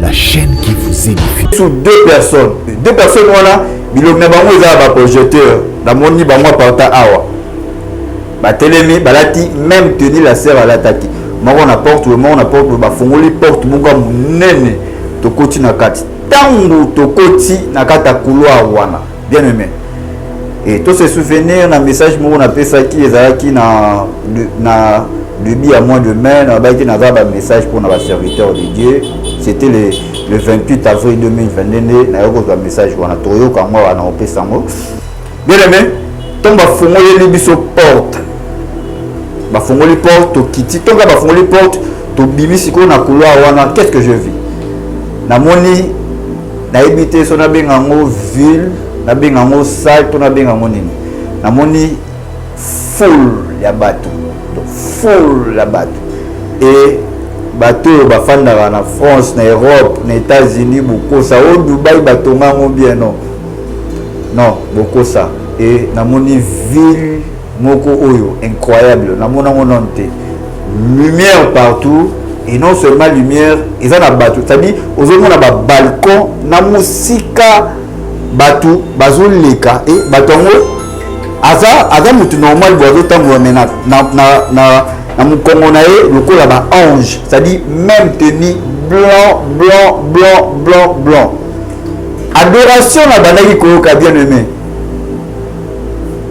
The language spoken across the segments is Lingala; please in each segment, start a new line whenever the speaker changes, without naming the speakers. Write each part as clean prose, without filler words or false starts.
la chaîne qui vous édifie.
Sur deux personnes, voilà, il y a un projecteur, la moni bango parta awa. Ba telemi balati même tenir la sœur à l'attaque. Moi on apporte le monde, on apporte ba fongoli porte munga munene to koti na kati. Tango to koti na kata couloir wana. Bien aimé. Et tous ces souvenirs, un message on a fait ça qui est na début à moins de mai, on a un message pour nos serviteurs de Dieu. C'était le 28 avril 2022, on a un message pour nous Toyo quand moi on a fait ça. Bien aimé, tant que fongoli biso porte. Ba fongoli porte to kiti, tant que ba fongoli porte to bimisi ko na couloir wana, qu'est-ce que je vis? Na moni na habité son abengango ville. Na bengango salle to na bengango nini na moni full ya bato full la bato et bato bafandaka na France na Europe na États-Unis bokosa au Dubaï batongango bien non bokosa et na moni ville moko oyo incroyable na mona mononte lumière partout et non seulement lumière ils en a bato c'est-à-dire aux hommes on a balcon na musika batu bazoleka et batongo aza mutu normal bozo tango mena na mukongo na ye lokola ba ange c'est-à-dire même tenue blanc adoration na bandaki koyoka bien aimé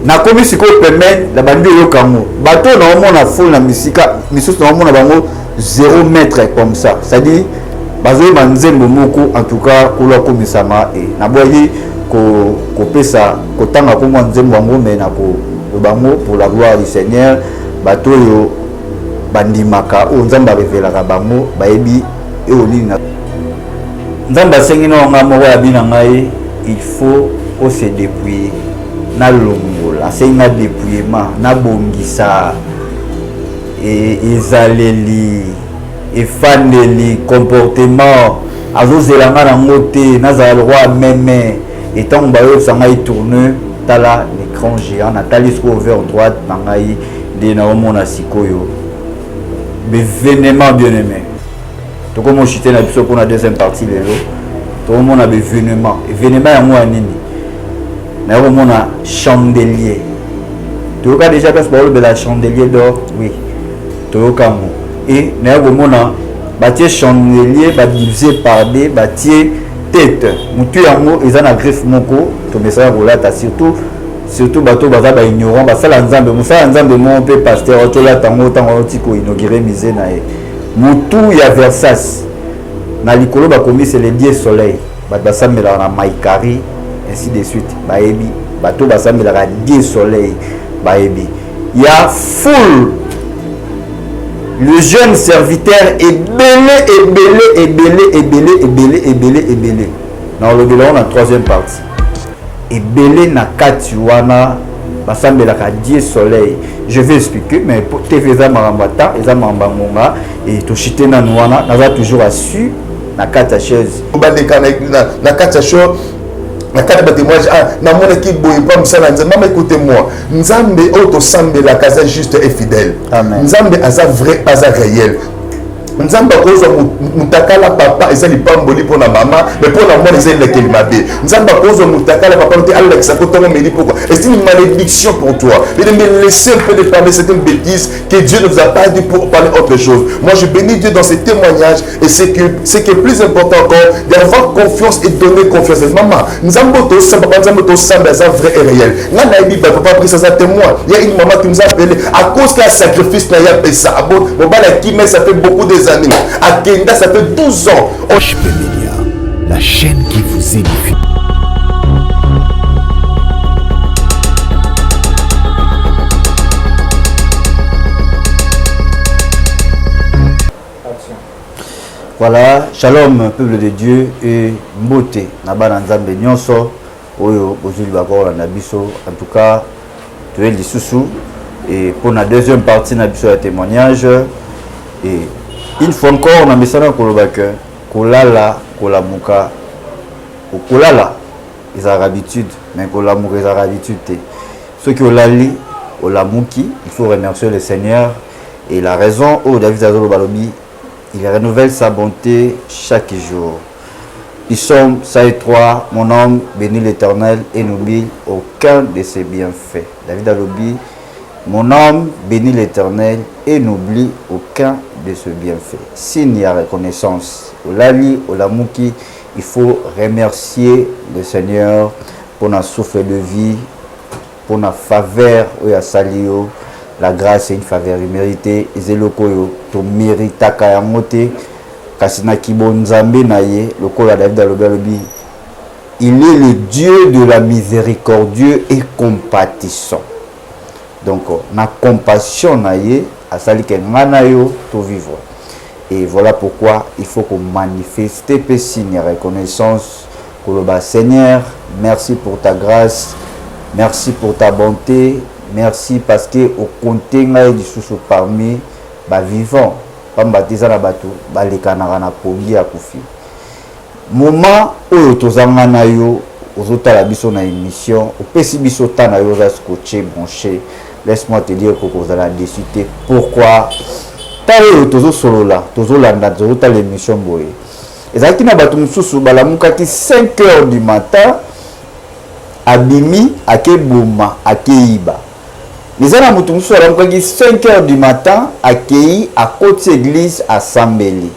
na komi siko permet la bandi yokango bato na omona fol na misika misusu na omona bango 0 mètre comme ça c'est-à-dire bazo banzembo moko en tout cas kola komisama et na boyi ko pesa ko tanga ko nzembo ngo mena ko bango pour la gloire du Seigneur bato yo bandimaka o nzamba revelaka bango baebi e olini na nzamba sengino nga mo ya bina ngai il faut o se dépouiller na longola senga dépouillement na bongisa et ezaleli efandeli comportement azozelanga na ngote nazala le roi même et tant que ça m'a tourné tala l'écran géant Nathalie vers droite nangai de na omona sikoyo bévénement bien aimé to comme chité na biso pour la deuxième partie lelo to omona bévénement événement ya moi nini na omona chandelier to ka déjà parce que la chandelier d'or oui to kamo et na omona bâtir chandelier ba divisé par des bâtir tête mutu yango eza na greffe moko to message rolata surtout bato baza ba ignorant basala nzambe musala nzambe mon pe pasteur otola tango tiko inaugurer musée na e mutu ya Versace na likolo ba komi c'est le dieu soleil basamela na maikari ainsi de suite baebi bato basamela ka dieu soleil baebi ya full le jeune serviteur est belé. Dans le bilan, on a la troisième partie. Et belé na katiwana, bassambe la Dieu soleil. Je vais expliquer, mais pour TV Marambata, et Zamarambanga, et Toshite Nanouana, n'a toujours su na kata chaise.
Na kata chaise. Na kata ba témoignage na mona ki boye pa musala nzambe mama écoutez-moi nzambe auto sambe la casa juste et fidèle amen nzambe aza vrai aza réel nzamba kozo mutakala papa ezali pamboli pona mama mais pona mwana ezali la kelimabe nzamba kozo mutakala papa te alla ki sakoto meli pourquoi est une malédiction pour toi mais laissez un peu de parler c'est une bêtise que Dieu ne vous a pas dit pour parler autre chose. Moi je bénis Dieu dans ces témoignages et c'est que plus important encore d'avoir confiance et donner confiance maman nzambo to samba nzambo to samba ça vrai et réel ngana ibi papa pris ça témoin il y a une maman qui nous a appelé à cause qu'un sacrifice n'a ya pesa abo bala qui mais ça fait beaucoup des années à Kenda ça fait 12 ans.
HB Media, la chaîne qui vous édifie.
Voilà, shalom peuple de Dieu et mbote nabana nzambe nyonso oyo bozuli bakora na biso en tout cas tu es lisusu et pour la deuxième partie na biso ya témoignage et une fois encore on a messana kolobaka kolala kolamuka kolala ils ont habitude mais kolamuka ils ont habitude ceux qui olali olamuki il faut remercier le Seigneur et la raison où David Azolo balobi il renouvelle sa bonté chaque jour. Psaume 103, mon homme bénit l'Éternel et n'oublie aucun de ses bienfaits. David Alobi, mon homme bénit l'Éternel et n'oublie aucun de ses bienfaits. S'il y a reconnaissance, au Lali, au Lamouki, il faut remercier le Seigneur pour notre souffle de vie, pour notre faveur, la grâce est une faveur imméritée. Izeloko to mérita kayamote. Kasina kibonzambe naye, le kola David Alobi. Il est le Dieu de la miséricordieux et compatissant. Donc, na compassion naye, asali ke nganayo to vivre. Et voilà pourquoi il faut qu'on manifeste peu signe reconnaissance pour le bas Seigneur. Merci pour ta grâce, merci pour ta bonté, merci parce que au compté ngai du sous parmi ba vivant, pas baptiser na bato, ba lekana na pongi ya kufi. Moment où tozanga na yo, ozota la biso na émission, au pesi biso ta na yo za scotché branché. Laisse-moi te dire que vous allez décider pourquoi. Talo tozo solo là, tozo landa, tozo ta l'émission boye. Ezaki na bato mususu balamukaki 5h du matin, abimi akeboma akeiba. Les ana mutu mususu balamukaki 5h du matin, akei à côté église à Sambeli.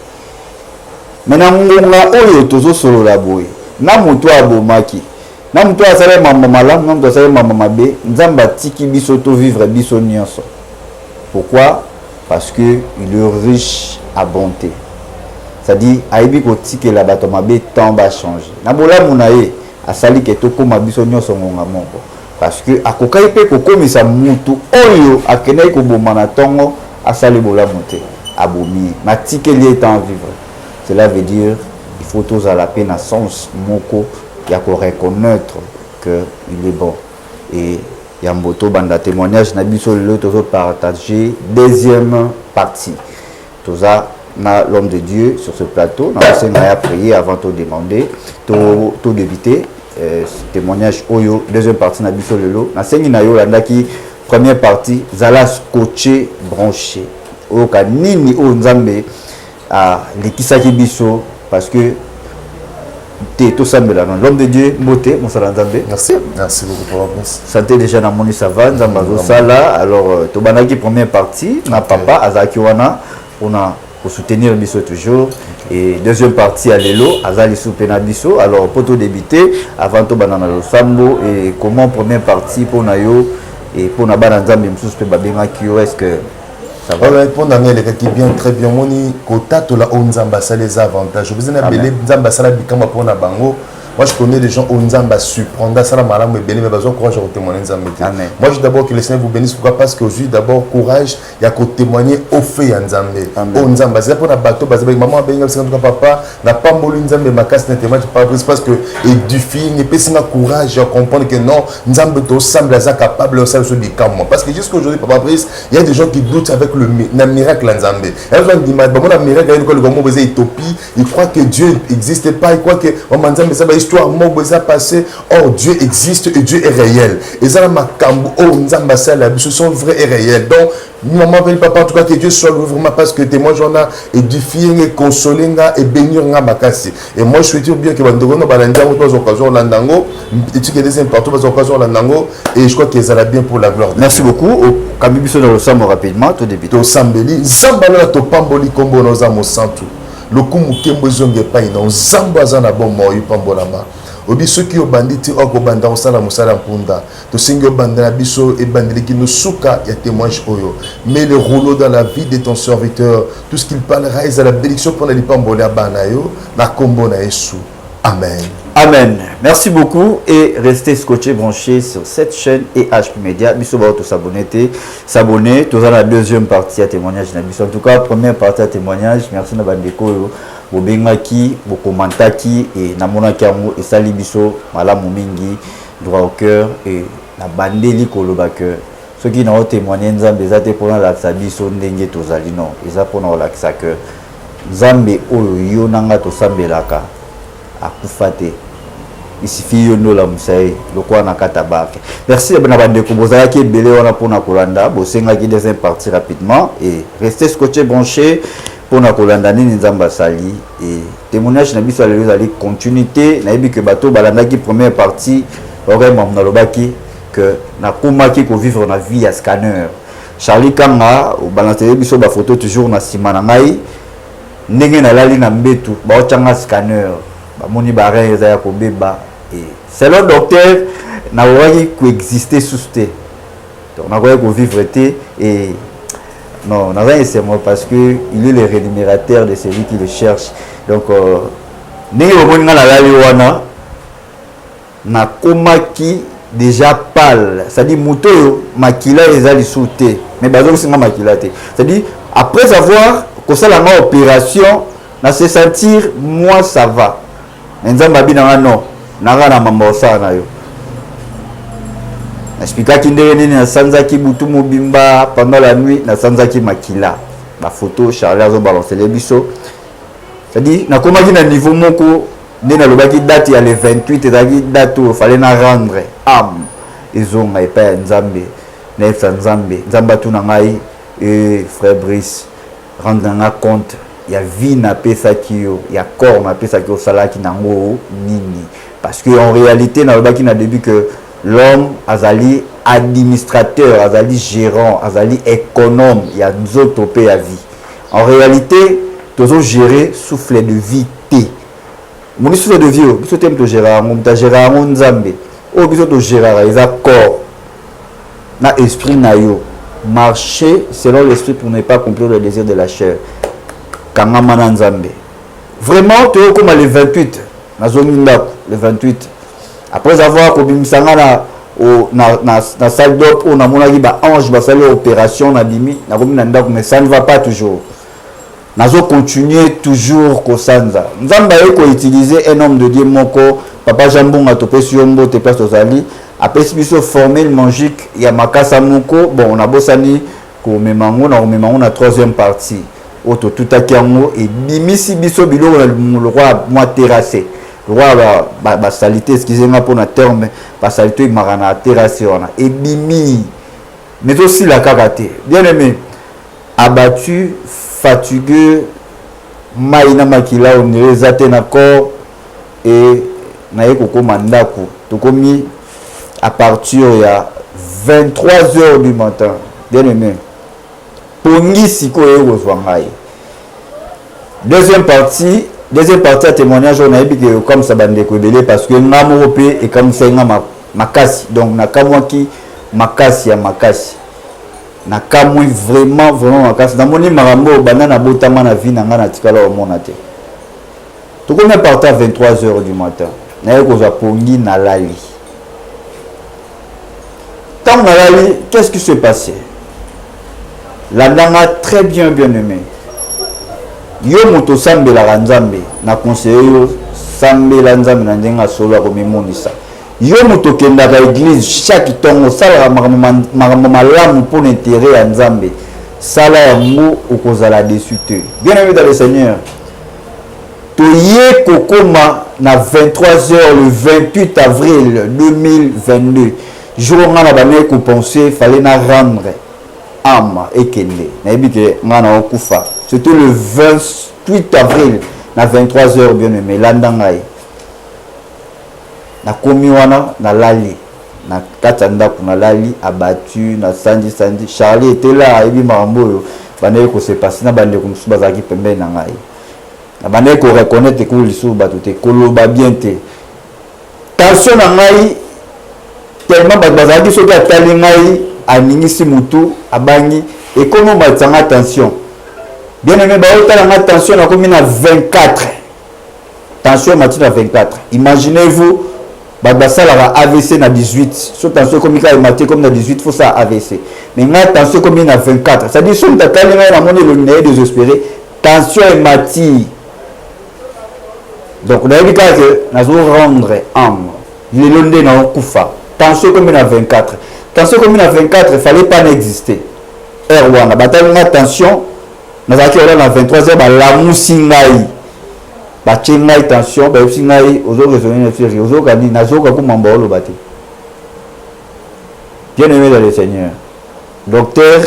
Maintenant ngonga oyo tozo solo la boye. Na mutu abomaki. Na mutu asala mama malamu, na mutu asala mama mabe, nzamba tiki biso to vivre biso nyonso. Pourquoi? Parce que il est riche à bonté. C'est-à-dire, aibi ko tike la bato mabe temps va changer. Na bola munaye asali ke to koma biso nyonso ngonga moko. Parce que akokai pe ko komisa mutu oyo akenai ko bomana tongo asali bola monte abomi. Na tike li temps vivre. Cela veut dire il faut tous à la peine à sens moko ya ko reconnaître que il est bon. Et Yamboto banda témoignage na biso le tozo partager deuxième partie. Toza na l'homme de Dieu sur ce plateau, na a prié avant de demander, tout d'éviter témoignage oyo deuxième partie na biso lelo. Na sengi na yo landa ki première partie zala scotché branché. O ka nini o nzambe a lekisaki biso parce que l'homme de Dieu, Moté,
merci beaucoup pour la presse.
Santé déjà dans mon savane, Zambazo Sala. Alors, Tobanaki, première partie, na papa, Azakiwana, pour soutenir Bisso toujours. Et deuxième partie, à Lelo, Azali Soupena Bisso. Alors, pour tout débuter, avant tout, Banana Sambo, et comment première partie pour Nayo, et pour Nabanazam, Msous Babenga Kyo, est-ce que.
Ça va répondre à les qui bien très bien moni kota to la onzamba ça les avantages vous avez belé nzamba ça la bikama pour na bango. Moi je connais des gens onzamba surprendre ça la malamu belé mais besoin courage à témoigner nzamba. Moi je d'abord que le Seigneur vous bénisse pourquoi parce que aujourd'hui d'abord courage il y a qu'à témoigner au fait nzamba. Onzamba c'est pour na bateau parce que maman benga c'est comme papa n'a pas mbolu nzamba makas na témoigne pas parce que et du film et puis c'est courage à comprendre que non nzamba to semble ça capable de ça se bikama parce que jusqu'à aujourd'hui papa Brice il y a des gens qui doutent avec le miracle nzamba. Elles ont dit mais bon la miracle il comme on faisait utopie il croit que Dieu n'existe pas il croit que on nzamba ça histoire moko ça passé or Dieu existe et Dieu est réel et ça ma kambo oh nzamba ça la ce sont vrais et réels donc maman veut papa en tout cas que Dieu soit vraiment parce que témoin j'en a édifié et consolé et bénir nga makasi et moi je souhaite bien que bandoko no balanda autres occasions landango et tu que des importants aux occasions landango et je crois que ça va bien pour la gloire.
Merci beaucoup Kamibiso dans le sambo rapidement tout début
to sambeli zambala to pamboli kombo no za mosantu lokumu kembo zonge pai na zamba za na bon moyo pambolama obi soki obanditi okobanda osala musala mpunda to singo bandana biso et bandeliki no suka ya témoignage oyo mais le rouleau dans la vie de ton serviteur tout ce qu'il parlera est à la bénédiction pour les pambola banayo na kombo na Yesu amen.
Amen. Merci beaucoup et restez scotchés branchés sur cette chaîne et HP Media. Biso ba s'abonner. Tous à la deuxième partie à témoignage. En tout cas, première partie à témoignage. Merci na bandeko bobengaki, bokomantaki et na monaki amu et sali biso malamu mingi droit au cœur et na bandeli koloba cœur. Ceux qui n'ont témoigné nzambe za te pona la biso ndenge tozali non. Eza pona la sa cœur. Nzambe oyo yo nanga to sambelaka akufate. Il suffit de la moussaï, le quoi n'a qu'à tabac. Merci à Benabande Kobozala qui est belé on a pour na Kolanda. Bosenga qui deuxième partie rapidement et restez scotché branché pour pour na kolanda nini nzamba sali et témoignage na biso les ali continuité na yebi que bateau balandaki première partie aurait mamna lobaki que na komaki ko vivre na vie à scanner Charlie Kanga au balancer biso ba photo toujours na sima na ngai ndenge na lali na mbetu ba ochanga scanner ba moni bare eza ya kobeba et c'est le docteur na waki coexister sous terre donc na ko vivre et non, n'a rien c'est moi parce que il est le rémunérateur de celui qui le cherche. Donc n'est au moins la wana na komaki déjà pâle. C'est-à-dire moto makila les ali sauté. Mais bazo c'est makila té. C'est-à-dire après avoir que ça la opération, na se sentir moi ça va. Nzamba bina non, na na mambosa na yo. Expliquer qu'il y a Sanzaki Boutou Mobimba pendant la nuit, na Sanzaki Makila. La photo, Charles a balancé les bisous. C'est-à-dire, na comment na niveau moko, na lobaki date il y a le 28 et date où il fallait na rendre âme. Ils ont pas Nzambe, Nef Nzambe, Nzamba tout nangai et frère Brice rendre na compte. Il y a vie na pesa kio, il y a corps na pesa kio salaki nango nini. Parce que en réalité na lobaki na début que l'homme azali administrateur, azali gérant, azali économe, il y a deux autres à vie. En réalité, tous gérer souffle de vie T. Mon souffle de vie, biso tem to gérer, mon ta gérer mon nzambe. O biso to gérer, ils a corps. Na esprit na yo. Marcher selon l'esprit pour ne pas accomplir le désir de la chair. Kanga mana nzambe. Vraiment, tu es comme le 28. Na zone le 28. Après avoir kobimisanga na salle d'op on a monaki ba ange ba faire opération na bimi na komi na ndako mais ça ne va pas toujours. Nazo continuer toujours ko sanza. Nzamba eko utiliser un homme de Dieu moko papa Jambonga topé sur mbote place ozali après biso formule magique ya makasa moko bon on a bossani ko memango na troisième partie auto tout akiango et bimisi biso bilo le roi moi terrassé. Le roi va salité, excusez-moi pour le terme, va salité marana terrassé et bimi, mais aussi la karaté. Bien aimé, abattu, fatigué, maïna makila on est zaté na corps et nae koko mandaku. To komi à partir il y a 23h du matin. Bien aimé, pongi siko e wozwangai. Deuxième partie à témoignage on a dit que comme ça bande ko parce que ngamo opé et comme ça ngama makasi donc na kamwaki makasi ya makasi na kamwi vraiment makasi na moni marambo banana botama na vie na ngana tikala au monate to comme partir à 23h du matin na ko za pongi na lali tant na lali qu'est-ce qui s'est passé la nanga très bien aimé yo moto sambela nzambe na conseiller yo sambela nzambe na ndenga solo ko mimonisa yo moto kenda ka église chaque tongo sala makambo malamu pour l'intérêt ya nzambe sala yango okozala dessus te bien aimé dans le Seigneur to ye kokoma na 23h le 28 avril 2022 jour ngana bane ko penser fallait na rendre âme et kende na ebike ngana okufa. C'était le 28 avril, na 23h bien aimé, landangai. Na komi wana, na lali, na katanda kuna lali, abattu, na sandi. Charlie était là, ebi marambo, bande ko se passe na bande ko musuba zaki pembe na ngai. Na bande ko reconnaître ko lisu batute, koloba bien te. Tension na ngai, tellement bazaki soki atali ngai, aningisi mutu, abangi, et comment batanga attention. Bien aimé, attention, on a 24. Tension matin à 24. Imaginez-vous, ça la AVC na 18. So tension comme il matin comme na 18, faut ça AVC. Mais là tension comme il a 24. Ça dit son tata na monnaie le nez désespéré. Tension et mati. Donc on a dit que nazo rendre âme. Il est l'onde na kufa. Tension comme il a 24. Tension comme il a 24, il fallait pas n'exister. R1 bataille attention. Nous avons na 23h ba la musingai ba chengai tension ba musingai ozo raisonner na faire ozo kani nazoka ku mambolo bati. Bien aimé dans le Seigneur. Docteur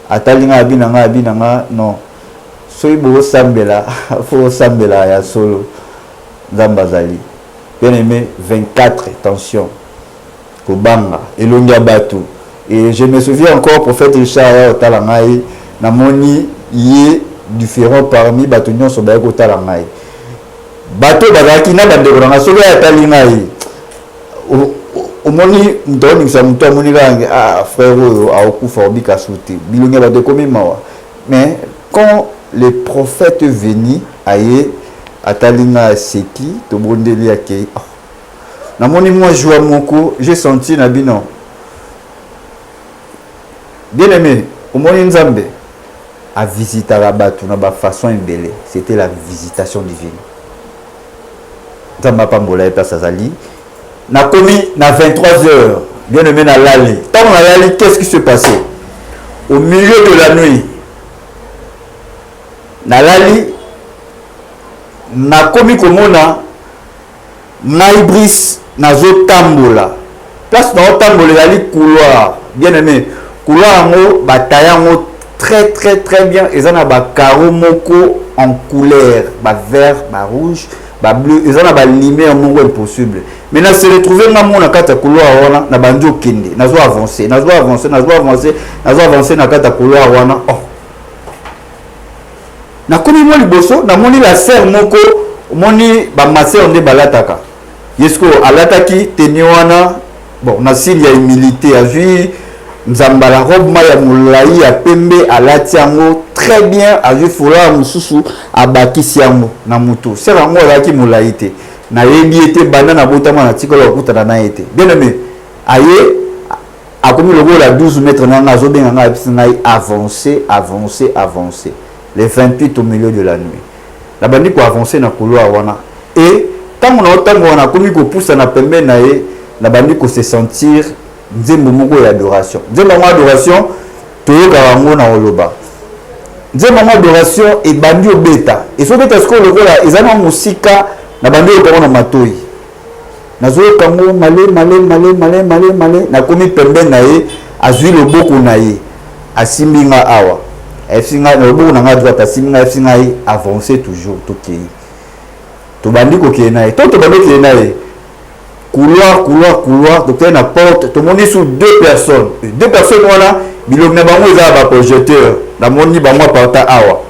atalinga abinanga non. soki bokosambela fo osambela ya solo nzambe azali. Bien aimé, 24 tension kobanga elongi ya bato. Et je me souviens encore prophète Richard ya otala ngai namoni ye différent parmi bato nyonso baye kotala ngai. Bato bazalaki na bandeko na soki atali ngai omoni mtoni sa mtu amoni kange frère oyo aokufa obika suti bilongi ya bato ekomi mawa. Mais quand le prophète venu aye atalinga seki to bondeli yake namoni moi joie moko j'ai senti na bino. Bien aimé, omoni nzambe a visité la batu na ba façon embelé, c'était la visitation divine. Nzamba pambola eta sazali na komi na 23h. Bien aimé na lali. Tant na lali, qu'est-ce qui se passait? Au milieu de la nuit na lali na komi komona naibris nazo tambola place na tambola yali couloir. Bien aimé, couloir ngo batayango très très très bien, ils ont ba carreau moko en couleur ba vert ba rouge ba bleu, ils ont ba lumière moko impossible. Maintenant se retrouver na mona kata couloir wana na banjo kende nazo avancer na kata couloir wana. Oh na komi mo liboso na moni la sœur moko moni ba maser nde balataka yesko alataki teni wana bon na signe ya humilité a vu nzamba la robe ma ya mulai ya pembe alati yango très bien a vu foulard mususu abakisi yango na mutu sœur yango alaki mulai te na yebi ete banda na botama na tikola okutana na ete. Bien aimé aye akomi logo la 12 mètres na nga zo benga nga ngai avancer les 28 au milieu de la nuit. La bandi ko avancer na couloir wana et tant on tango wana komi ko poussa na pembe na ye la bandi ko se sentir nzembo moko ya adoration. Nzembo moko adoration toyoka wango na oloba. Nzembo moko adoration et bandi obeta. Et so beta sko lokola ezana musika na bandi ko na matoi. Nazo kango male na komi pembe na ye azui loboko na ye asimbinga awa. Efinga na loboko na nga droite asimbinga efinga avancer toujours to kei. To bandi ko kei na ye. To bandi kei na ye. Couloir, donc il y a une porte, tout le monde est sous deux personnes. Deux personnes, voilà, mais le même projecteur, la monnaie, moi, par awa.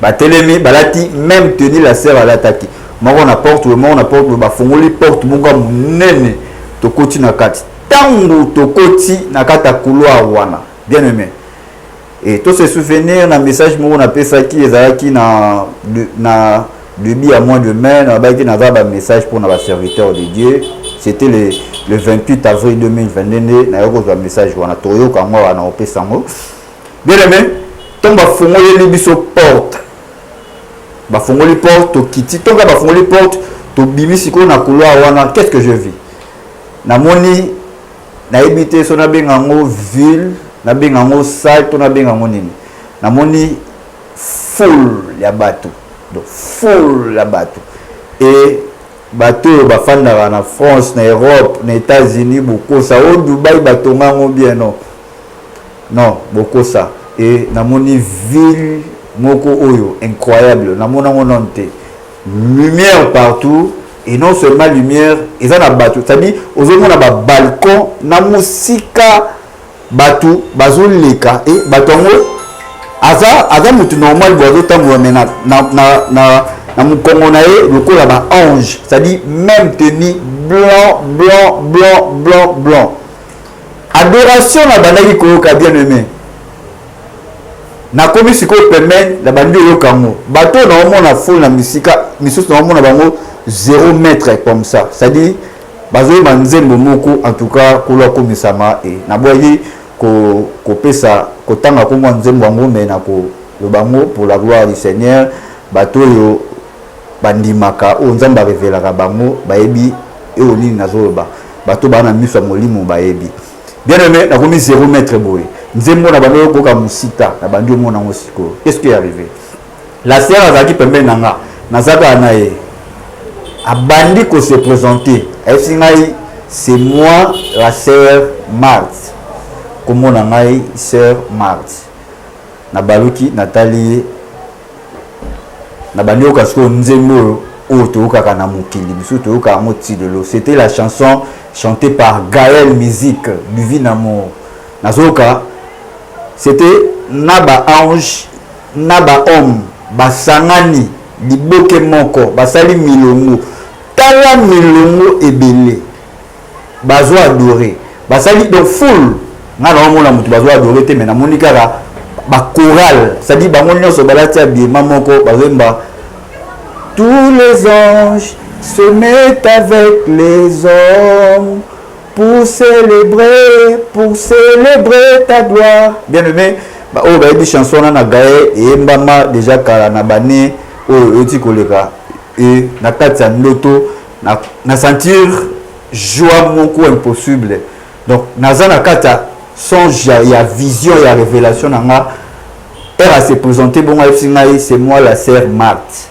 Bah, télémi, bah, lati, même tenir la serre à l'attaquer. Moi, on apporte, le monde apporte, bah, fongoli porte, mon gars, nene, to koti na kati. Tango, to koti na kata couloir, wana. Bien aimé. Et tous ces souvenirs, un message, moi, on appelle ça qui est na début à moins de main, on a un message pour nos serviteurs de Dieu. C'était le 28 avril 2022. On a un message pour Toyo Kango, on a un Sango. Bien aimé, quand on a fait les portes, on a fait les portes, on a fait les portes, on a fait les couloir, qu'est-ce que je vis? Na moni, na habité son abengango ville, na bengango salle, on a bengango nini. Na moni full ya bateau. Donc full la bateau et bateau bafanda na France na Europe na États-Unis beaucoup ça au Dubaï bateau ngango bien non beaucoup ça et na moni ville moko oyo incroyable na mona mononté lumière partout et non seulement lumière ils ont na bateau c'est-à-dire ozomona ba balcon na musika bateau bazoleka et batongo aza mutu normal bozo tambo mena na mukongo na ye lokola ba ange, c'est-à-dire même tenue blanc. Adoration na bandaki koyoka bien aimé. Na komi siko pembe la bandi yokango. Bato na omona full na misika, misusu na omona bango 0 mètre comme ça. C'est-à-dire bazo banzembo moko en tout cas kola komisama et na boyi ko pesa ko tanga ko nzembo wango me na ko le bango pour la gloire du Seigneur bato yo bandimaka o nzamba revelaka bango baebi e onini nazoloba bato bana miso molimo baebi bien aimé na komi 0 mètre boy nzembo na bando ko ka musita na bandi mo na ngosiko. Qu'est-ce qui est arrivé? La sœur azaki pembe nanga nazaka na ye abandi ko se présenter efingai c'est moi la sœur Marthe. Comme on a sœur Marthe. Na baluki Nathalie na banyo kasko nzembo oto kaka mukili biso to ka moti de l'eau. C'était la chanson chantée par Gaël Musique Buvi Namour. Nazoka c'était naba ange naba homme basangani liboke moko basali milongo tala milongo ebele bazo adoré basali donc full ngana mona mutu bazo adoré te mena monika ba choral ça dit bango nyonso balati abima moko bazemba tous les anges se mettent avec les hommes pour célébrer ta gloire. Bien aimé, oh bah il dit chanson na gaé et mbama déjà kala na bané oh eti koleka et na kati ndoto na sentir joie moko impossible. Donc naza na kata songe ya vision ya révélation nanga elle a se présenter bon c'est moi la sœur Marthe.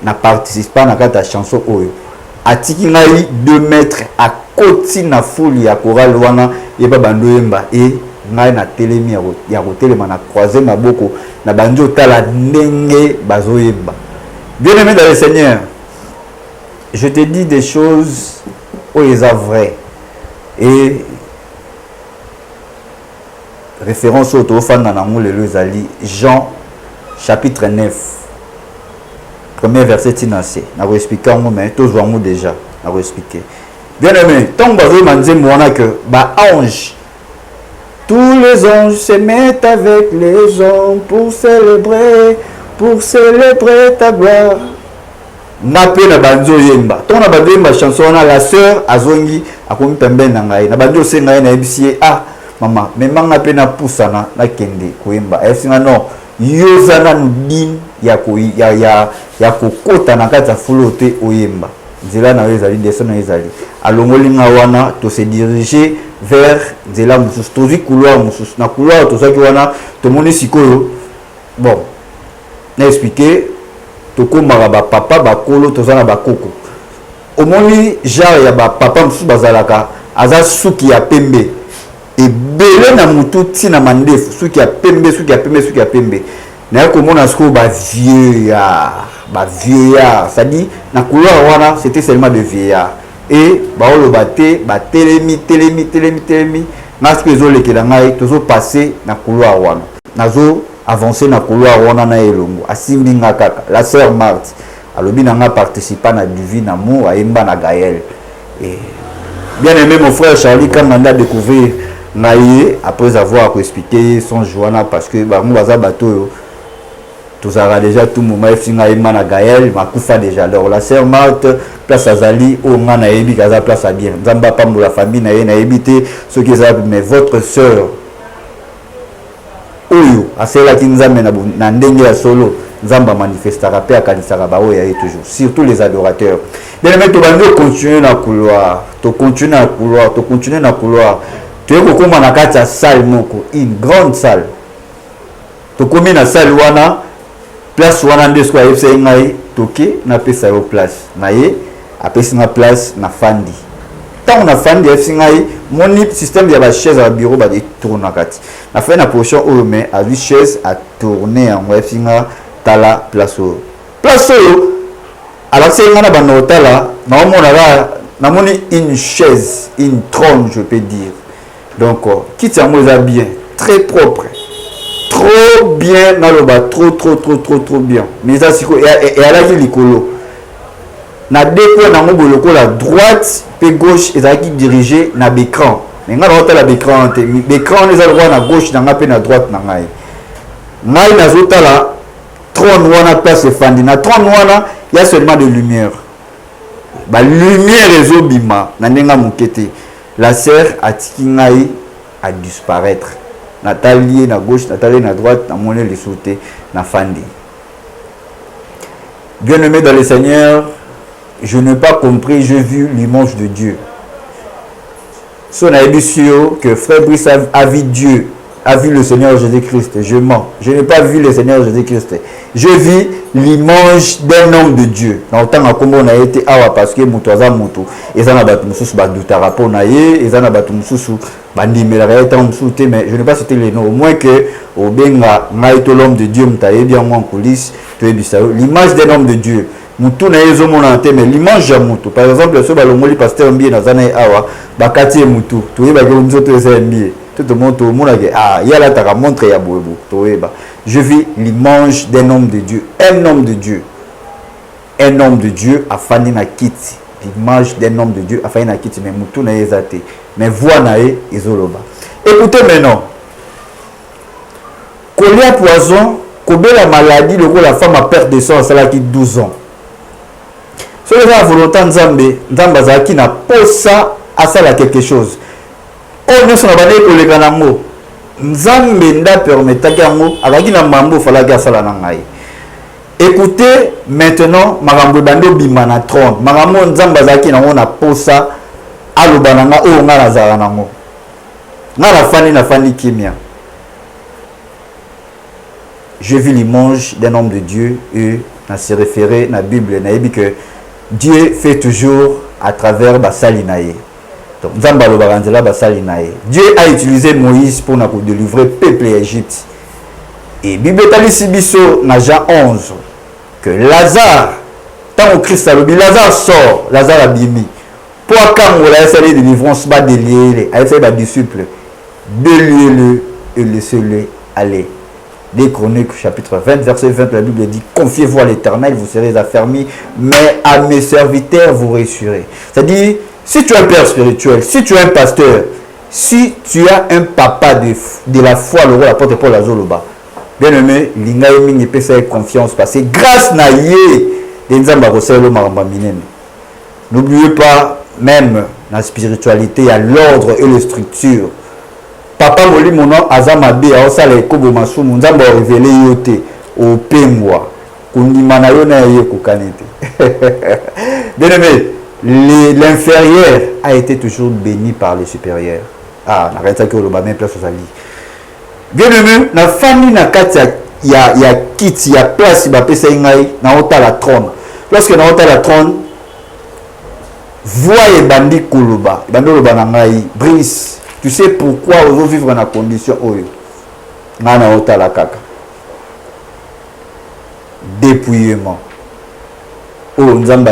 Na participe pas na kata chanson oyo atiki ngai 2 mètres à côté na foule ya chorale wana yeba bando yemba et ngai na telemi ya kotelema na croiser maboko na banjo tala ndenge bazo yemba. Bien aimé dans le Seigneur, je te dis des choses où ils sont vraies et référence au tofana na ngole lezali Jean chapitre 9 premier verset tinassé. Je vais expliquer mais tous voyons déjà. Je vais expliquer. Bien aimé, tant que vous m'avez dit que ange, tous les anges se mettent avec les hommes pour célébrer ta gloire. Na pe na banzo yemba. Ton na banzo yemba chanson na la sœur azongi akomi pembe na ngai. Na banzo se ngai na ebisie maman, mais manga pe na pusana na kende koyemba. Esinga non. Yozana nudin ya kokota na kati ya fulote oyemba nzela na ezali descend na ezali alongoli nga wana to se diriger vers nzela mususu tozi couloir mususu na couloir to saki wana to moni sikoyo bon na expliquer to komaka ba papa ba kolo to zana ba koko omoni genre ya ba papa mususu bazalaka aza suki ya pembe ebele na mutu tina mandefu suki ya pembe na komona sko ba vieillard ça dit na couloir wana c'était seulement de vieillard et ba olobate ba telemi nasko ezolekela ngai tozo passer na couloir wana nazo avancer na couloir wana na elongo asimbi nga kaka la sœur Marthe alobi na nga participer na divine amour ayemba na Gaël et bien aimé mon frère Charlie quand on a découvert naïe après avoir expliqué son joana parce que bah moi baza bateau tous aura déjà tout moment finga imana Gaël makufa déjà alors la sœur Marthe place azali o ngana yebi kaza place à bien nzamba pa la famille na ebité ce qui est mais votre sœur oyo asela ki nzambe na ndenge ya solo nzamba manifestera pe akanisaka ba oyo toujours surtout les adorateurs bien mais to bando continuer na couloir to continuer na couloir tu es comme na kati ya salle moko une grande salle to komi na salle wana place wana ndesko ya FC ngai toke na pesa yo place na ye apesi na place na fandi tant na fandi FC ngai moni système ya ba chaise à bureau ba de tourner kati na fait na position o mais à 8 chaises à tourner en FC nga tala place o alors c'est ngana ba no tala na mona na moni une chaise une trône je peux dire. Donc, quitte à moi bien, très propre, trop bien dans le bas, trop bien. Mais ça c'est quoi? Et à la vie l'écolo. Na deux points dans mon boloko la droite et gauche et ça qui dirigé na l'écran. Mais quand on a l'écran, l'écran les a droit na gauche, na pe na droite na ngai. Ngai na zota la trône wana place fandi. Na trône wana il y a seulement de lumière. Ba lumière ezobima na ndenga mukete. La sœur Atikingaï a disparaître. Nathalie na gauche, Nathalie na droite, na monnaie les sauter, na fandi. Bien-aimé dans le Seigneur, je n'ai pas compris, j'ai vu l'image de Dieu. Son édition que Frère Brice a vu Dieu a vu le Seigneur Jésus-Christ. Je mens. Je n'ai pas vu le Seigneur Jésus-Christ. Je vis l'image d'un homme de Dieu. Dans le temps où on a été awa parce que mutoza mutu. Ils en a battu mususu badutara po na ye. Ils en a battu mususu bandimela eta mususu mais je n'ai pas cité les noms. Au moins que au benga maïto l'homme de Dieu mutaye bien moi en coulisses. L'image d'un homme de Dieu. Mutu na yezo mona te mais l'image ya mutu. Par exemple ce balongoli pasteur mbié na zana awa bakati mutu. Tu ba ko nzoto eza mbié. Tout le monde ah il y a la ta montre ya bobo. Je vis l'image d'un homme de Dieu. Un homme de Dieu. Un homme de Dieu a fani na kiti. L'image d'un homme de Dieu a fani na kiti mais mutu na ezate. Mais voix na e ezoloba. Écoutez maintenant. Colia poison, kobe la maladie, le la femme a perdu de sang, ça là qui 12 ans. Ce qui est la volonté de Nzambe Zaki n'a pas ça à ça là quelque chose. Oh nous sommes allés pour les ganamo. Nzambe nda permettre ganamo, avec na mambo fala ga sala na ngai. Écoutez maintenant marambo bando bimana 30. Marambo Nzambe Zaki na on a posa alobananga o ngala zala nango. Ngala fani na fani kimia. Je vis l'image d'un homme de Dieu et na se référer na Bible na dit que Dieu fait toujours à travers Basalinae. Donc Dieu a utilisé Moïse pour nous délivrer le peuple d'Égypte. Et Bible Talissibiso na Jean 11 que Lazare, tant au Christ Lazare sort, Lazare a bimi. Pour quand on a essayé de délivrance, pas délier, a essayé de disciples, déliez-le et laissez-le aller. Les Chroniques, chapitre 20, verset 20, la Bible dit: confiez-vous à l'Éternel, vous serez affermis, mais à mes serviteurs, vous réussirez. C'est-à-dire, si tu es un père spirituel, si tu es un pasteur, si tu as un papa de la foi, le roi apôtre Paul Azoloba, bien aimé, l'ingayemi ne peut faire confiance parce que grâce na yé, n'oubliez pas, même dans la spiritualité, il y a l'ordre et les structures. Papa moli mon nom azamabe a osala ekobo masumu nzambe a révélé yote au pengwa kundimana yo na ye kokanete. Bien aimé, l'inférieur a été toujours béni par les supérieurs. Ah, n'arrête ça que le bas même place aux alliés. Bien aimé, na famille na kati ya kit ya place ba pesa ngai na ota la trône. Lorsque na ota la trône voix et bandi koloba, bandi koloba na ngai Brice. Tu sais pourquoi on veut vivre dans la condition où on a la caca. Dépouillement. Oh, nous avons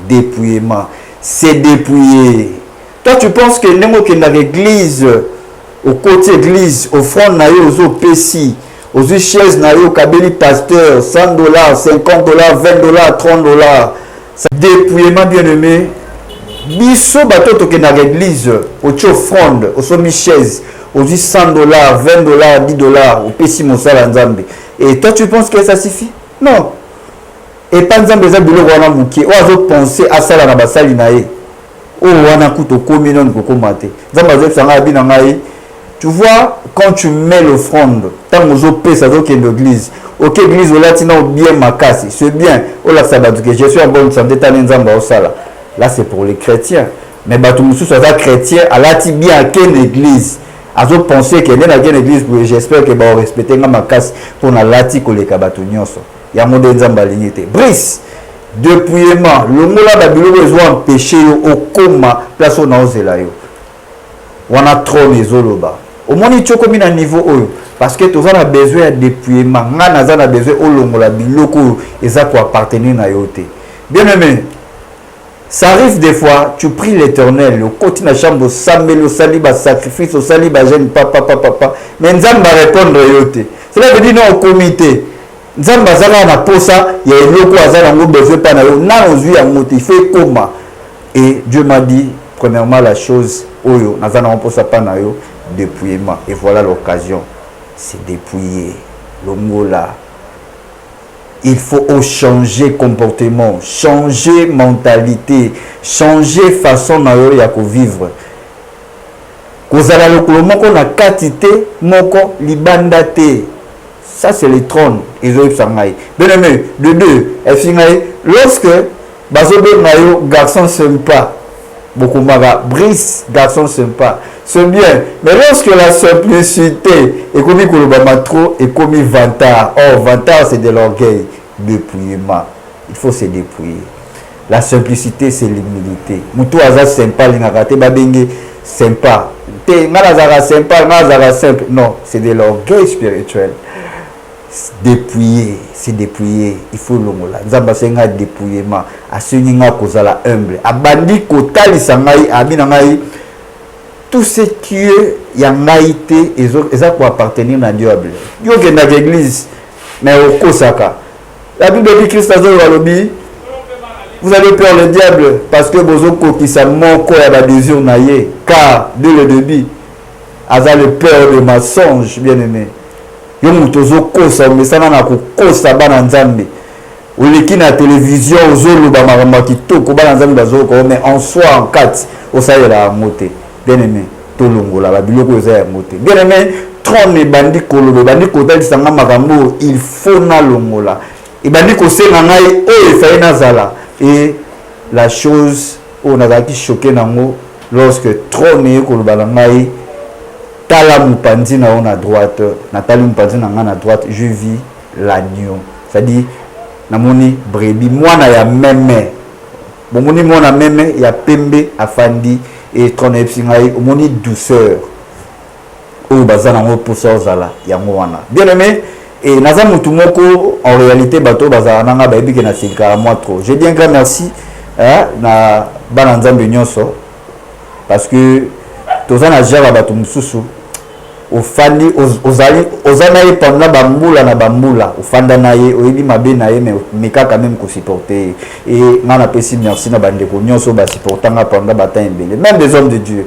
dépouillement. C'est dépouillé. Toi, tu penses que nous dans l'église, au côté de l'église, au front, aux PC, aux chaises, au kabeli pasteur, $100, $50, $20, $30. Dépouillement, bien aimé. Biso bato toke na l'église au offrande au somi chaise au $100 $20 $10 au pesi mosala nzambe et toi tu penses que ça suffit? Non. Et pas nzambe za bilo wana mukie o azo penser à sala na basali na ye o wana kuto komi non ko komate nzambe azo sanga bina ngai. Tu vois quand tu mets l'offrande tant ozo pesa zo ke l'église OK église o latina bien makasi c'est bien o la sabatu que je suis en bonne santé ta nzambe o sala. Là, c'est pour les chrétiens. Mais Batumoussou, soit chrétien, à la bien à quelle église. À vous penser qu'il y a une église, j'espère que vous respectez ma casse pour la lati que les kabatunyoso. Il y a un modèle d'embalignité. Brice, dépouillement, le mot là, il a besoin de péché au coma, place au naozelayo. On a trop les oloba. Au moins, il y a combien de niveau parce que tout ça a besoin de dépouillement. On a besoin de longola biloko et ça pour appartenir à yote. Bien aimé. Ça arrive des fois, tu pries l'Éternel, au côté de la chambre, au samedi, au saliba sacrifice, au saliba jeune, papa. Mais Nzambe va répondre yote. Cela veut dire non au comité. Nzambe zala na posa, il y a une loko azala ngo besoin pas na yo, na ozui en moti, fait comment. Et Dieu m'a dit, premièrement la chose, oyo, nazana on posa pas na yo, dépouillement. Et voilà l'occasion, c'est dépouiller. Le mot là. Il faut changer comportement, changer mentalité, changer façon de vivre. Ça c'est le trône. Bien aimé, de deux, lorsque garçon sympa, beaucoup mara Brice, garçon sympa. C'est bien. Mais lorsque la simplicité est commis Kolobama trop et commis vantard. Or, vantard, c'est de l'orgueil. Dépouillement. Il faut se dépouiller. La simplicité, c'est l'humilité. Moutou aza sympa, l'ingakate, babenge sympa. Te, ngazara sympa, ngazara simple. Non, c'est de l'orgueil spirituel. Dépouiller, c'est dépouiller. Il faut l'ongola. Nzamba senga dépouillement. Asuni nga kozala humble. Abandi kotali sangai, abina ngai. Tout ce qui est yangaïté, ils ont pour appartenir à Dieu. Yo qui est dans l'église, mais au Kosaka. La Bible dit Christ a dit, vous avez peur le diable parce que vous avez qui ça manque à la désir naïe. Car dès le début, vous avez peur de mensonge, bien aimé. Yo mutozo kosa, mais ça n'a pas kosa bananzambe. Ou les qui na télévision, aux autres, ba maramaki to ko bananzambe bazoko, mais en soi en quatre, au ça y la moté. Bien aimé, tolongola la biloko eza ya moté. Bien aimé, trône bandi kolobe, bandi kotali sanga makambo, il faut na longola. Et bandi kosenga ngai o efai nazala. Et la chose on a qui choqué nango lorsque trône koloba ngai tala mupanzi na on à droite, natali mupanzi na ngana à droite, je vis l'agneau. C'est-à-dire namoni brebis mwana ya meme. Bomoni mwana meme ya pembe afandi. Et trône epsingai omoni douceur o bazana ngo posa zala yango wana bien aimé et naza mutu moko en réalité bato bazana nanga ba ebike na sika moi trop je dis un grand merci na bana nzambe nyonso parce que tozana jara bato mususu ofandi ozana ye pendant bambula na bambula ofanda na ye oyebi mabe na ye mais kaka même ko supporter et ngana pesi merci na bande ko nyonso ba supportanga pendant bata embele même des hommes de Dieu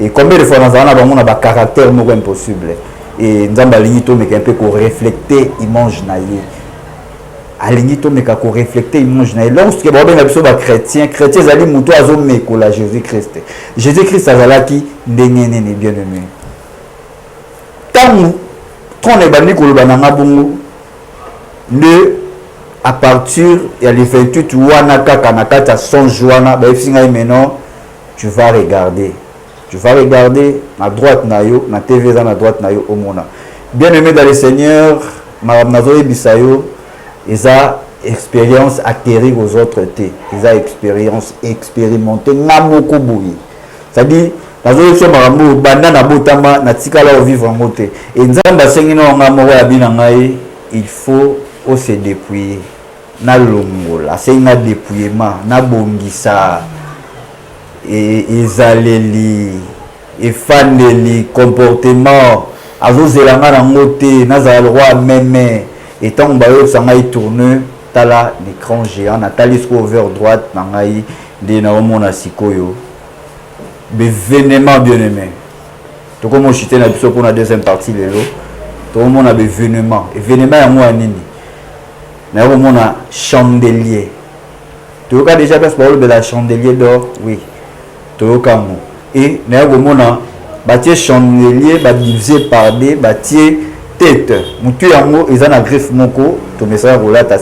et combien de fois dans ana ba mona ba caractère moko impossible et nzamba lingi to meka un peu ko reflecter image na ye alingi to meka ko reflecter image na ye lorsque ba benga biso ba chrétien zali muto azo mekola Jésus Christ azalaki ndenge nene bien aimé. Tant qu'on est banni koloba nanga bongo ne à partir il y a les 28 wana kaka na kata son joana ba efinga maintenant tu vas regarder à droite na yo na TV za na droite na yo omona bien aimé dans le Seigneur maramnazo bisayo eza expérience acquérir aux autres té eza expérience expérimenter ngamoko boyi c'est-à-dire nazo so marambo banda na botama na tikala au vivre en moté et nzamba sengi na ngamo ya bina ngai il faut se dépouiller na longola senga dépouillement na bongisa et ezaleli et faneli comportement azo zelanga na moté na za roi meme et tant ba yo sanga i tourner tala l'écran géant na talisco vers droite na ngai de na omona sikoyo bévénement bien aimé. Tout comme on chutait pour la deuxième partie de l'eau, tout le monde a bévénement. Événement à moi nini. Mais au monde a chandelier. Tout cas déjà parce que la chandelier d'or, oui. Tout cas et mais au monde a bâti chandelier, divisé par des bâti tête. Mutu yango ils en a greffe moko, tout message relate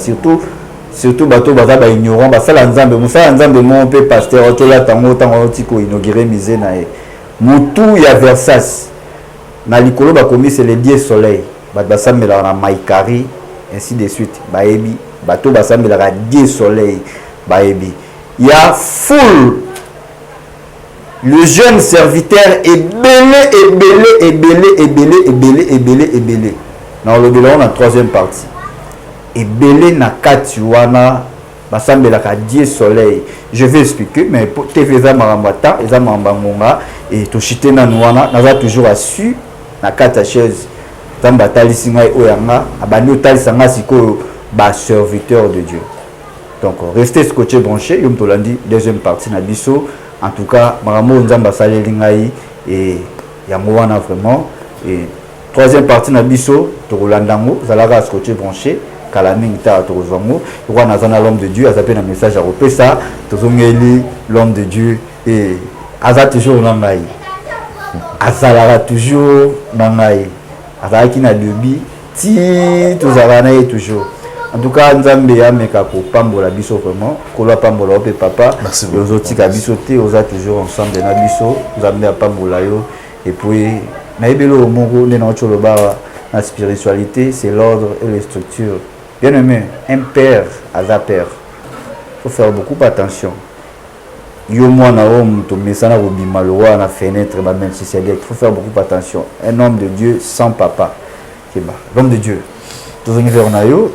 surtout bateau bazaba ignorant basala nzambe musala nzambe mon pe pasteur otela tango tiko inaugurer misé na e mutu ya Versace na likolo ba komi c'est le dieu soleil basambela na maikari ainsi de suite baebi bateau basambela ka dieu soleil baebi ya full le jeune serviteur est belé na le bilan na troisième partie et belé na kati wana basambela ka dieu soleil je vais expliquer mais pour TV za marambata eza mambangonga et to chite na wana naza toujours assu na kata chaise tamba talisi ngai oyanga abandi otalisa nga siko ba serviteur de Dieu donc restez scotché branché yom tolandi deuxième partie na biso en tout cas maramo nzamba saleli ngai et yango wana vraiment et troisième partie na biso to rolandango zalaka scotché branché Kalaming ta tozongo roi nazana l'homme de Dieu a appelé un message à repesa tozongeli l'homme de Dieu et aza toujours nangai azalaka toujours nangai azalaki na debi ti tozalana toujours En tout cas, Nzambe ya meka ko pambola biso vraiment, ko la pambola ope papa.
Merci beaucoup.
Aux autres ka biso te, aux autres toujours ensemble na biso, Nzambe ya pambola yo et puis na ebelo mongo ne na cholo ba la spiritualité, c'est l'ordre et les structures. Bien aimé, un père à sa père. Faut faire beaucoup attention. Yo moi na homme to mesana ko bima lo wa na fenêtre ba même si c'est il faut faire beaucoup attention. Un homme de Dieu sans papa. Keba, l'homme de Dieu.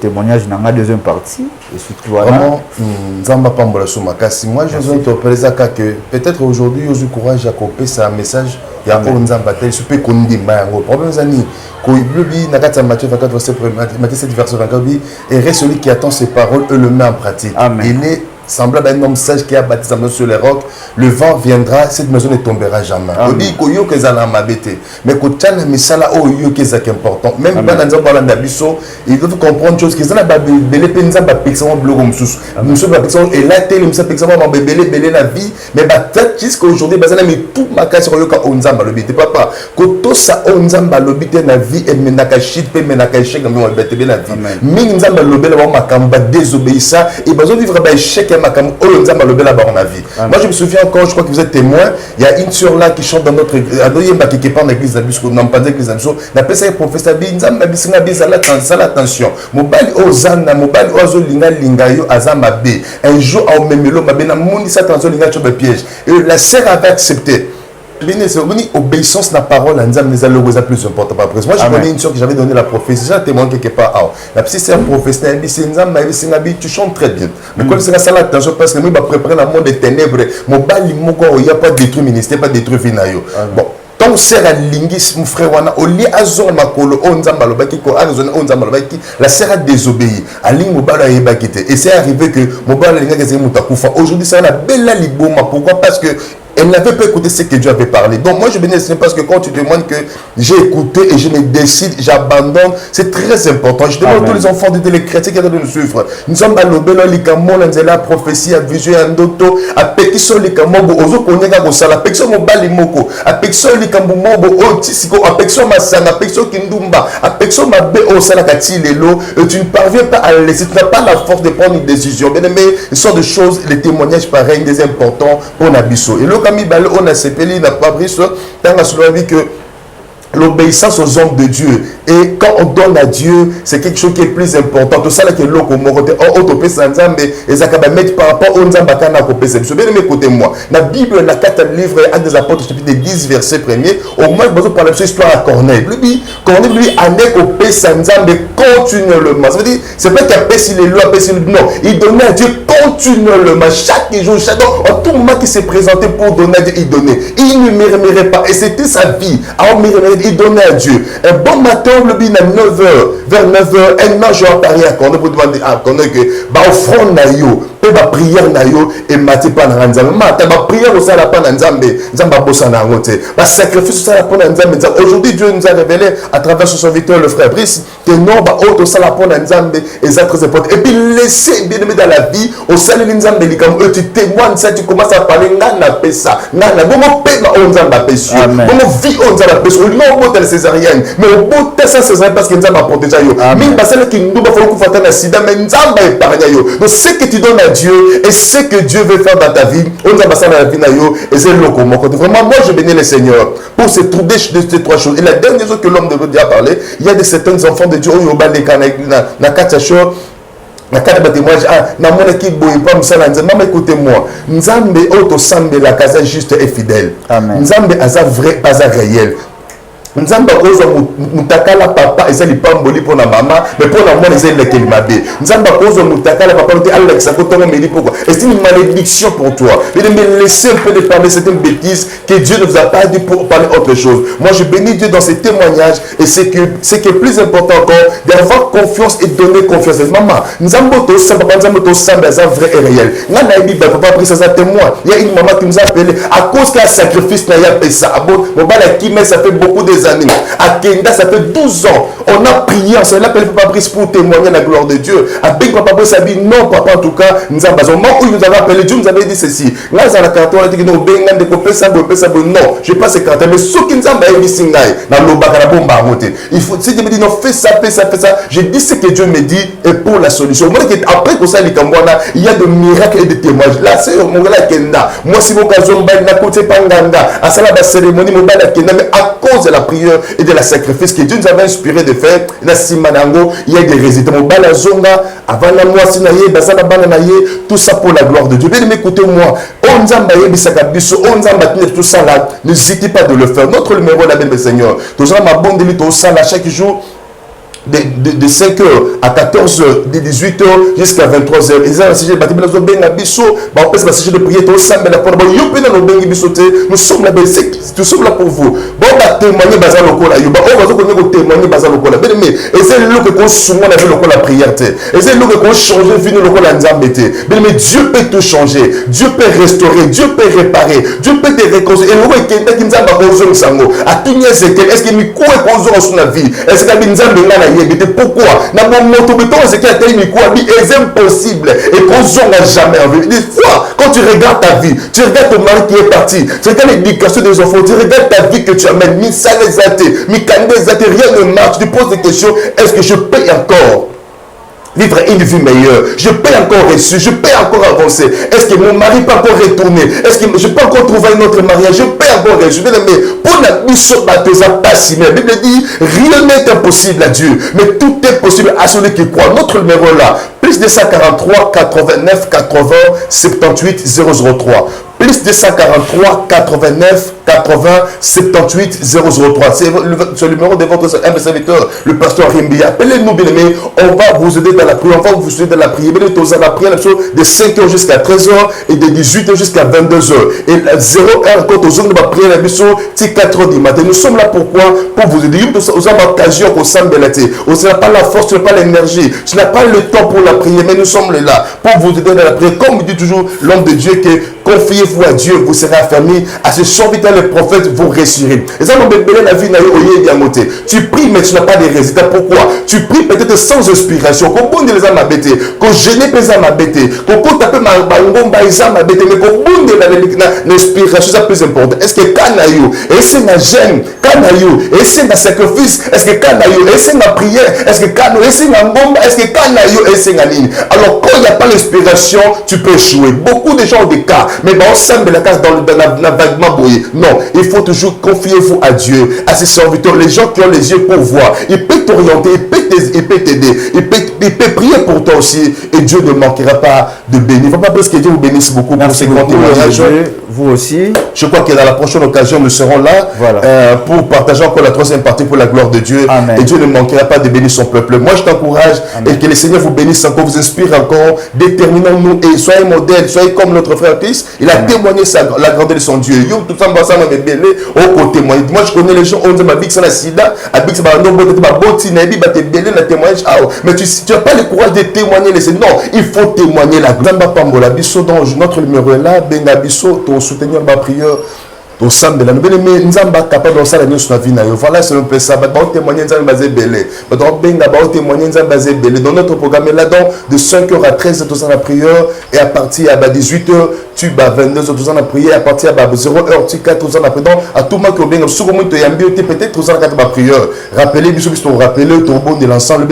Témoignage dans la deuxième partie et surtout
vraiment Nzamba pambola somakasi. Moi je veux te que peut-être aujourd'hui j'ai courage à copier ça message il y a un Nzamba tel super kondi mango problème zani ko bibi na kata Matthieu 24 verset 1 Matthieu 7 verset 24 et reste celui qui attend ses paroles et le met en pratique. Amen. Il est semblable à un homme sage qui a bâti sa maison sur les rocs. Le vent viendra, cette maison ne tombera jamais. Mais quand tu as un message là, c'est important. Même quand on parle d'Abisso, ils doivent comprendre une chose qu'ils ont belé penza ba pixement bleu comme sous. Monsieur ba pixement et là tel monsieur pixement ba belé la vie, mais ba tête jusqu'à aujourd'hui ba ça mais tout ma casse sur yoka onzamba lobité papa. Quand ça onzamba lobité na vie et menaka shit pe menaka échec dans mon bête la vie. Mais nzamba lobé ba makamba désobéissa et besoin vivre ba échec. Moi je me souviens encore, je crois que vous êtes témoin, il y a une sœur là qui chante dans notre qui part dans l'église d'Abisco, non pas l'église d'Abisco, on appelle ça professeur Binzam, attention, mobile ozana, mobile ozo linga linga yo azama b. Un jour au memelo mabena moni sa attention linga sur le piège. Et la sœur avait accepté. Obéissance à la parole, c'est plus important. Moi, je connais une soeur que j'avais donné la prophétie. J'ai témoin quelque part. La petite sœur professionnelle, tu chantes très bien. Mais quand c'est ça, attention, parce que moi, je préparer le monde des ténèbres. Mon bal, il n'y a pas détruit ministère, pas détruit Finayo. Bon. Quand sert à lingis, mon frère, on lit à zone makolo, on zambalobaki, on zambalobaki, la sœur a désobéi. À ling mobala et bakité. Et c'est arrivé que mobala linga moutakufa. Aujourd'hui, c'est la belle liboma. Pourquoi? Parce que elle n'avait pas écouté ce que Dieu avait parlé. Donc moi je bénéficie parce que quand tu demandes que j'ai écouté et je me décide, j'abandonne, c'est très important. Je demande à tous les enfants de les chrétiens qui sont de nous suivre. Nous sommes à l'obélo, l'ikamo, la prophétie, à vision, à ndoto, à pétition, l'ikamobo, aux autres qu'on est à Gossala, à pétition, mon balimoko, à pétition, l'ikamobo, au tisiko, à pétition, ma sang, à pétition, kindumba, à pétition, ma bé, au salakati, l'élo, tu ne parviens pas à laisser, tu n'as pas la force de prendre une décision. Bien aimé, ce sont des choses, les témoignages pareils, des importants pour Nabiso. Et on a sepelé, n'a pas pris ça, dans la vie que l'obéissance aux hommes de Dieu. Et quand on donne à Dieu, c'est quelque chose qui est plus important. Tout ça là que l'eau comme on autopé sans mais et ça va mettre par rapport aux Nzamba kana copé. Je vais écouter moi. La Bible n'a qu'à livre Actes des Apôtres chapitre 10 verset 1er. Au moins besoin parler de cette histoire à Corneille. Corneille lui a copé sans mais continuellement. Ça veut dire c'est pas qu'il a payé les lois, payé non, il donnait à Dieu continuellement chaque jour, chaque jour, tout moment qui s'est présenté pour donner à Dieu, il donnait. Il ne murmurait pas et c'était sa vie. Alors il donnait à Dieu. Un bon matin, le bin à 9h, vers 9h, un ange a apparu à Corneille pour demander à Corneille que, offrande na yo, ma prière na yo, et mati pas na nzambe. Ma prière au sala pas na nzambe, nzamba bossa na ngote. Ma sacrifice au sala pas na nzambe. Aujourd'hui, Dieu nous a révélé à travers son serviteur, le frère Brice, que non, bah, au sala pas na nzambe, et ça très important. Et puis, laissez bien aimé dans la vie, au sala nzambe, comme eux, tu témoignes ça, tu commences à parler, n'a pas ça, n'a pas, bon, paix, on nzamba péché, bon, vie, on nzamba péché, non, de la césarienne, mais au bout de ça, c'est parce que nous avons protégé. Mais parce que nous avons fait un accident, mais nous avons épargné. Donc, ce que tu donnes à Dieu et ce que Dieu veut faire dans ta vie, on a passé dans la vie, et c'est le comment. Vraiment, moi, je bénis le Seigneur pour se trouver de ces trois choses. Et la dernière chose que l'homme de Dieu a parlé, il y a de certains enfants de Dieu, na katachor. Na kata témoignage na mona ki boye pas msala nzambe écoutez-moi nzambe auto sambe la casa juste et fidèle. Nzambe aza vrai pas réel. Nzamba koza mutakala papa ezali pamboli pona mama mais pona mwana ezali lekeli mabe. Nzamba koza mutakala papa te Alexa kotongo meli pourquoi? C'est une malédiction pour toi. Mais laissez un peu de parler certaines bêtises que Dieu ne vous a pas dit pour parler autre chose. Moi je bénis Dieu dans ces témoignages et c'est que plus important encore d'avoir confiance et donner confiance. Maman, Nzamba to ça papa Nzamba to ça mais ça vrai et réel. Ngana Bible papa pris ça témoin. Il y a une maman qui nous a appelé à cause qu'un sacrifice n'a pas ça. Bon bala qui mais ça fait beaucoup de des années. À Kenda, ça fait 12 ans. On a prié ensemble. L'appel Papa Brice pour témoigner la gloire de Dieu. Avec Papa Brice a dit non, papa, en tout cas, nous avons besoin. Moi, où nous avons appelé Dieu, nous avait dit ceci. Là, dans la carte, on a dit non, non, je passe ces cartes. Mais ce qui nous a dit, c'est dans le bagarabon baroté. Il faut, si tu me dis non, fais ça, fais ça, fais ça. Je dis ce que Dieu me dit et pour la solution. Moi, après que ça, il y a des miracles et des témoignages. Là, c'est mon gars Kenda. Moi, si vous avez un côté Panganga, à ça, la cérémonie, mon gars Kenda, mais à cause de la prière et de la sacrifice que Dieu nous avait inspiré de faire, la Simanango, il y a des résultats. Mon bala zonga, avant la mois, sinaye, bazana bananaye, tout ça pour la gloire de Dieu. Bien, écoutez-moi, on zamba bisakabiso, on zamba tout ça là, n'hésitez pas de le faire. Notre numéro là, bien, Seigneur, tout ça, ma bonne délite au sala chaque jour. De 5h à 14h, de 18h jusqu'à 23h. Ils ont essayé de bâtir les bien biso, on peut essayer de prier tout ça, mais la porte, nous sommes là, nous sommes là pour vous. Bon, on va témoigner bazar local là, on va témoigner bazar local là. Mais et c'est le que qu'on souvent la vie local la prière, et c'est le que qu'on change vie local la nzambete. Mais Dieu peut tout changer, Dieu peut restaurer, Dieu peut réparer, Dieu peut te réconcilier. Et le roi qui est qui nzamba kozong sango, à tout nier c'est est-ce que mi quoi kozong sur la vie, est-ce que nzamba ngana pourquoi na mon moto béton c'est qu'il y a tellement quoi c'est impossible et qu'on n'a jamais envie des fois quand tu regardes ta vie, tu regardes ton mari qui est parti, tu regardes l'éducation des enfants, tu regardes ta vie que tu amènes, mi salé zaté, mi kandé zaté, rien ne marche, tu te poses des questions, est-ce que je paye encore vivre une vie meilleure, je peux encore reçu, je peux encore avancer, est-ce que mon mari peut encore retourner, est-ce que je peux encore trouver un autre mariage, je peux encore reçu, mais pour la mission pas si mais la Bible dit rien n'est impossible à Dieu, mais tout est possible à celui qui croit. Notre numéro là, plus 243 89 80 78 003. Plus 243 89 80 78 003. C'est le numéro de votre serviteur, le pasteur Rimbi. Appelez-nous bien aimés, on va vous aider dans la prière, on va vous aider dans la prière. Bien aimés, la prière de 5h jusqu'à 13h et de 18h jusqu'à 22h. Et 0h, quand on va prier la mission, c'est 4h du matin. Nous sommes là pourquoi? Pour vous aider. Vous avez l'occasion qu'on s'embelette. Vous n'avez pas la force, tu n'as pas l'énergie, tu n'as pas le temps pour la prière, mais nous sommes là pour vous aider dans la prière. Comme dit toujours l'homme de Dieu, que confiez-vous à Dieu, vous serez affermis. À ce serviteur, le prophète, vous réussirez. Et ça, la vie tu pries, mais tu n'as pas de résultats. Pourquoi? Tu pries peut-être sans inspiration. Qu'on bonde les âmes abêtées, qu'on gêne les âmes abêtées, qu'on tape ma bangomba les âmes abêtées, mais qu'on bonde l'inspiration, c'est plus important. Est-ce que Kanaïou, et c'est ma gêne, Kanaïou, et c'est ma sacrifice, est-ce que Kanaïou, et c'est ma prière, est-ce que Kanaïou, et c'est ma bombe, est-ce que Kanaïou, et c'est ma ligne. Alors, quand il n'y a pas l'inspiration, tu peux échouer. Beaucoup de gens ont des cas, mais on semble la case dans la vaguement brouillée. Non, il faut toujours confier-vous à Dieu, à ses serviteurs, les gens qui ont les yeux pour voir. Il peut t'orienter, il peut t'aider, il peut prier pour toi aussi, et Dieu ne manquera pas de bénir. Il ne faut pas parce que Dieu vous bénisse beaucoup pour ces grands témoignages.
Vous aussi.
Je crois que dans la prochaine occasion, nous serons là pour partager encore la troisième partie pour la gloire de Dieu. Amen. Et Dieu ne manquera pas de bénir son peuple. Moi, je t'encourage et que le Seigneur vous bénisse encore, vous inspire encore. Déterminons-nous et soyez modèles, soyez comme notre frère Christ. Il a témoigné la grandeur de son Dieu. Tout ça, moi, je connais les gens, on dit ma vie, c'est la sida, mais tu n'as pas le courage de témoigner. Non, il faut témoigner la gloire. Notre numéro est là, Bengabiso, ton soutenir ma prière. Au sein de la nouvelle, mais nous sommes capables de faire la vie. Voilà, c'est un peu ça. Nous avons témoigné, nous avons basé belé. Nous avons témoigné, nous avons basé belé. Dans notre programme là-dedans, de 5h à 13h, tout ça la prière. Et à partir de 18h, tu vas 22h, tout ça la prière. À partir de 0h, tu vas tout ça la prière. À tout moment que vous avez sur le monde, peut-être tout ça la prière. Rappelez, bisous, bisous, rappelez, tout le bon de l'ensemble.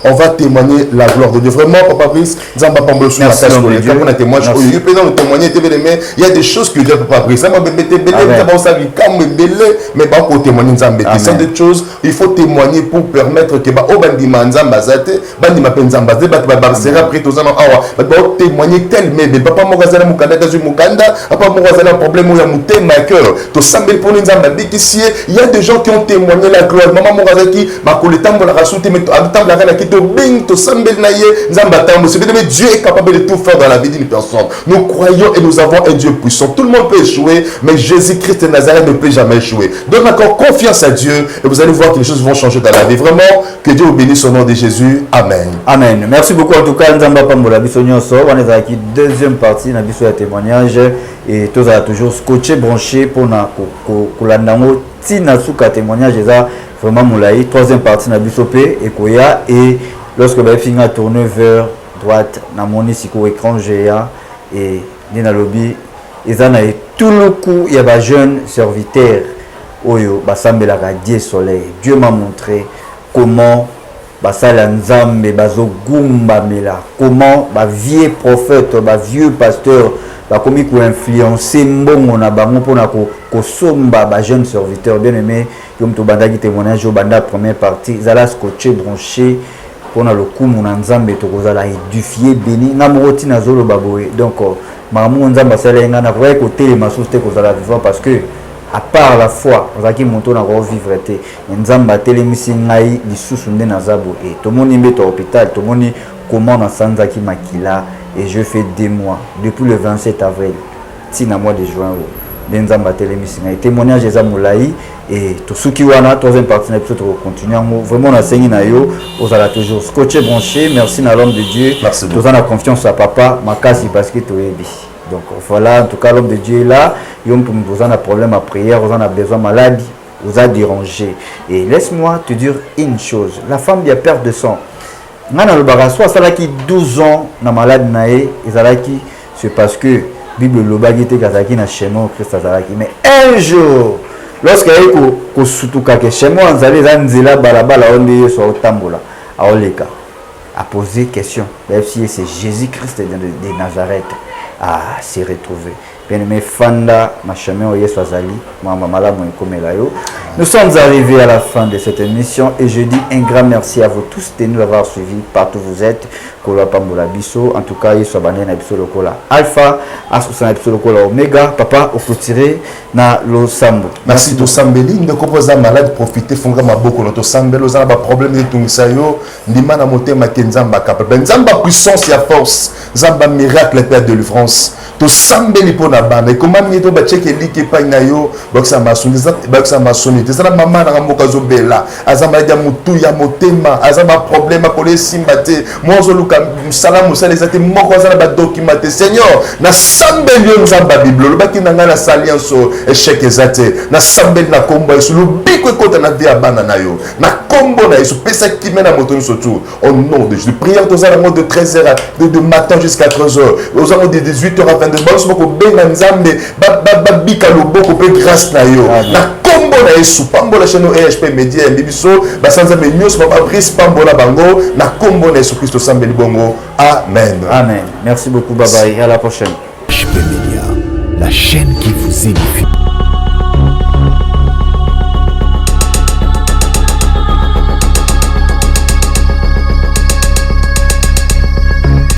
On va témoigner la gloire de Dieu. Vraiment, Papa Brice, nous avons pas besoin de la tâche. Quand on a témoigné, il y a des choses que Dieu ne peut pas briser. Mais pas pour témoigner, c'est des choses, il faut témoigner pour permettre que témoigner tel mais papa Mogazana Mukanda Mukanda, papa Mogazana problème où il y a mouté ma cœur. Il y a des gens qui ont témoigné la gloire. Maman Mogazaki, ma coletambo la rasoute, mais habitant la reine qui te bing, to sambel naye, Zambatam. Mais Dieu est capable de tout faire dans la vie d'une personne. Nous croyons et nous avons un Dieu puissant. Tout le monde peut échouer, mais Jésus-Christ de Nazareth ne peut jamais échouer. Donc encore confiance à Dieu et vous allez voir que les choses vont changer dans la vie. Vraiment, que Dieu vous bénisse au nom de Jésus. Amen.
Amen. Merci beaucoup en tout cas. Nzamba Pambola Bissonyoso. On est avec deuxième partie dans le témoignage et tous à toujours scotché, branché pour la tina suka témoignage eza vraiment moulaï troisième partie na biso pe ekoya et lorsque ba finga tourner vers droite na moni siko écran géant et na lobby eza na tout le coup il y a ba jeune serviteur oyo basambela ka Dieu soleil. Dieu m'a montré comment basala nzambe bazogumba mela, comment ba vieux prophète ba vieux pasteur bakomi ko influencer mbongo na bango pona ko somba ba jeune serviteur bien aimé yom to bandaki témoignage au banda première partie zala scotché branché pona le kumu na nzambe to kozala édifier béni na moti na zolo baboé donc mamu nzamba sala nga na vrai côté les masos te kozala vivant parce que à part la foi ozaki moto na ko vivre te nzamba telemisi ngai lisusu nde na zabo et to moni mbeto hôpital to moni comment na sanzaki makila. Et je fais 2 mois, depuis le 27 avril, tina mois de juin, Nzamba Télémissina. Et témoignage des Amoulaï, et tout ce qui wana, troisième partie, on continue. Vraiment, on a saigné na yo, on a toujours scotché branché. Merci à l'homme de Dieu.
Merci
beaucoup. Nous avons confiance à papa, ma casse parce que tu es bien. Donc voilà, en tout cas, l'homme de Dieu est là. Vous avez un problème à prière, vous avez besoin de maladie, vous avez dérangé. Et laisse-moi te dire une chose la femme qui a perte de sang. Nana le barasso a salaki 12 ans na malade nae ezalaki c'est parce que Bible le bagité kazaki na chemin Christ azalaki mais un jour lorsque il ko sutuka ke chemin nzali za nzela balabala onde yeso otambola aoleka a posé question même si c'est Jésus-Christ de Nazareth à se retrouver bien aimé fanda ma chemin yeso azali mama malamu ekomela yo. Nous sommes arrivés à la fin de cette émission et je dis un grand merci à vous tous de nous avoir suivis partout où vous êtes. Kola Pambola Bisso, en tout cas, il soit banné na Bisso Lokola Alpha, Asusa Bisso Lokola Omega, papa, au tiré na lo sambo.
Merci to sambeli, ne propose malade profiter fonga maboko no to sambelo za ba problème de tungisayo, ndima na motema kenzamba capable. Nzamba puissance ya force, nzamba miracle père de délivrance. To sambeli pona bana, comment mieto ba cheke liki pa na yo, baksa masoni, ezala mama na mboka zobela azamba ya mutu ya motema azamba problème akole simbate mozo luka salamu sala ezate moko azala ba document Seigneur na sambeli nzamba bible lobaki na ngana salianso échec ezate na sambeli na kombo yesu lobiko ekota na vie abana na yo na kombo na yesu pesa kimena moto surtout au nom de Jésus prière tous à de 13h de matin jusqu'à 13h aux alentours de 18h à 22h ba ko benga nzambe ba bika loboko pe grâce na yo na kombo na yesu pambola cheno EHP Media Bibiso basanza menyos papa prise pambola bango na kombo na Yesu Christ sambeli bongo amen
amen merci beaucoup bye bye à la prochaine
EHP Media la chaîne qui vous édifie.